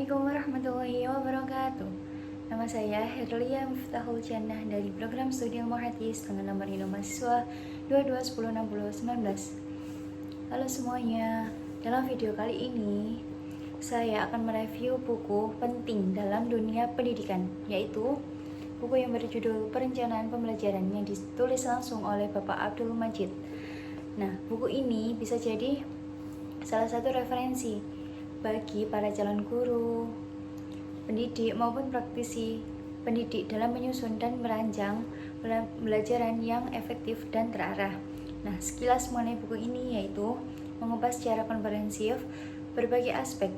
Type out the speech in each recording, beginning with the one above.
Assalamualaikum warahmatullahi wabarakatuh. Nama saya Herlia Miftahul Jannah dari program studi ilmu hadis dengan nomor induk mahasiswa 22106019. Halo semuanya, dalam video kali ini saya akan mereview buku penting dalam dunia pendidikan, yaitu buku yang berjudul Perencanaan Pembelajaran yang ditulis langsung oleh Bapak Abdul Majid. Nah, buku ini bisa jadi salah satu referensi bagi para calon guru, pendidik maupun praktisi pendidik dalam menyusun dan merancang pembelajaran yang efektif dan terarah. Nah, sekilas mengenai buku ini yaitu mengupas secara komprehensif berbagai aspek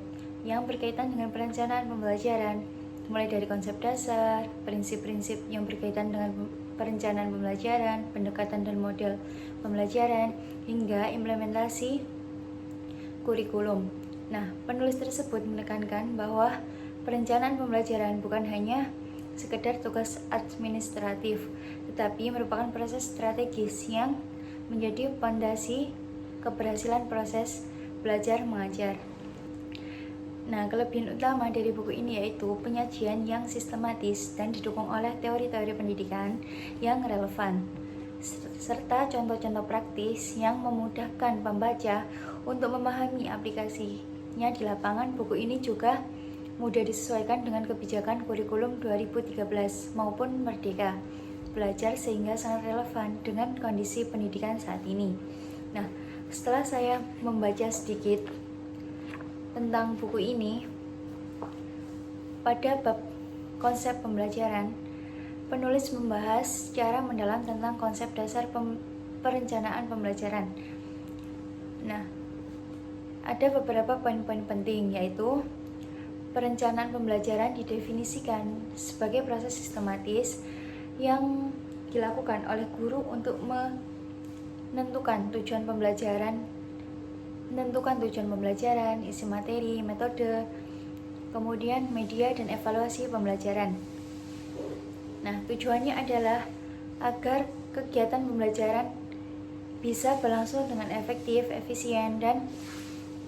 yang berkaitan dengan perencanaan pembelajaran, mulai dari konsep dasar, prinsip-prinsip yang berkaitan dengan perencanaan pembelajaran, pendekatan dan model pembelajaran, hingga implementasi kurikulum. Nah, penulis tersebut menekankan bahwa perencanaan pembelajaran bukan hanya sekedar tugas administratif, tetapi merupakan proses strategis yang menjadi fondasi keberhasilan proses belajar mengajar. Nah, kelebihan utama dari buku ini yaitu penyajian yang sistematis dan didukung oleh teori-teori pendidikan yang relevan, serta contoh-contoh praktis yang memudahkan pembaca untuk memahami aplikasinya di lapangan. Buku ini juga mudah disesuaikan dengan kebijakan kurikulum 2013 maupun Merdeka Belajar, sehingga sangat relevan dengan kondisi pendidikan saat ini. Nah, setelah saya membaca sedikit tentang buku ini, pada bab konsep pembelajaran, penulis membahas secara mendalam tentang konsep dasar perencanaan pembelajaran. Nah, ada beberapa poin-poin penting, yaitu perencanaan pembelajaran didefinisikan sebagai proses sistematis yang dilakukan oleh guru untuk menentukan tujuan pembelajaran, isi materi, metode, kemudian media dan evaluasi pembelajaran. Nah, tujuannya adalah agar kegiatan pembelajaran bisa berlangsung dengan efektif, efisien, dan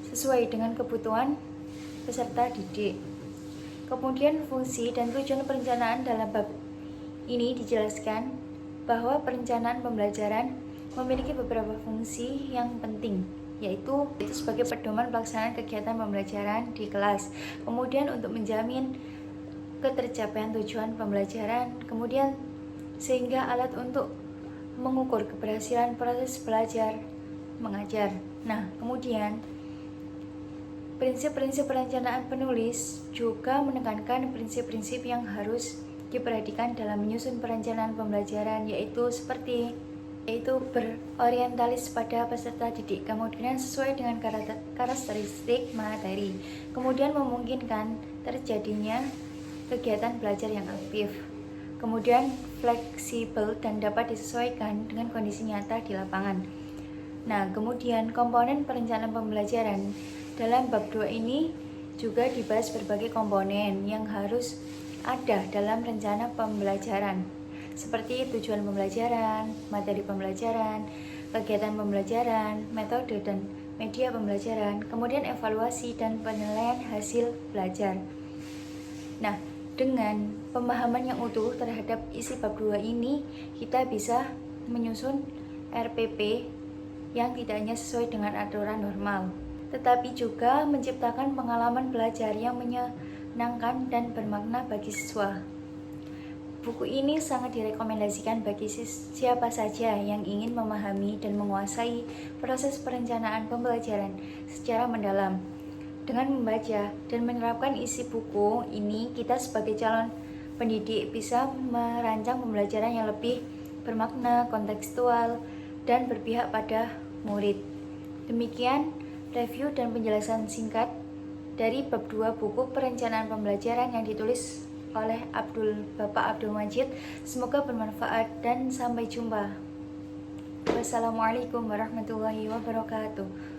sesuai dengan kebutuhan peserta didik. Kemudian fungsi dan tujuan perencanaan dalam bab ini dijelaskan bahwa perencanaan pembelajaran memiliki beberapa fungsi yang penting, yaitu sebagai pedoman pelaksanaan kegiatan pembelajaran di kelas, kemudian untuk menjamin ketercapaian tujuan pembelajaran, kemudian sehingga alat untuk mengukur keberhasilan proses belajar mengajar. Nah, kemudian prinsip-prinsip perencanaan penulis juga menekankan prinsip-prinsip yang harus diperhatikan dalam menyusun perencanaan pembelajaran, yaitu berorientalis pada peserta didik, kemudian sesuai dengan karakteristik materi, kemudian memungkinkan terjadinya kegiatan belajar yang aktif, kemudian fleksibel dan dapat disesuaikan dengan kondisi nyata di lapangan. Nah, kemudian komponen perencanaan pembelajaran dalam bab 2 ini juga dibahas berbagai komponen yang harus ada dalam rencana pembelajaran, seperti tujuan pembelajaran, materi pembelajaran, kegiatan pembelajaran, metode dan media pembelajaran, kemudian evaluasi dan penilaian hasil belajar. Nah, dengan pemahaman yang utuh terhadap isi bab 2 ini, kita bisa menyusun RPP yang tidak hanya sesuai dengan aturan normal, tetapi juga menciptakan pengalaman belajar yang menyenangkan dan bermakna bagi siswa. Buku ini sangat direkomendasikan bagi siapa saja yang ingin memahami dan menguasai proses perencanaan pembelajaran secara mendalam. Dengan membaca dan menerapkan isi buku ini, kita sebagai calon pendidik bisa merancang pembelajaran yang lebih bermakna, kontekstual, dan berpihak pada murid. Demikian review dan penjelasan singkat dari bab 2 buku perencanaan pembelajaran yang ditulis oleh Bapak Abdul Majid. Semoga bermanfaat dan sampai jumpa. Wassalamualaikum warahmatullahi wabarakatuh.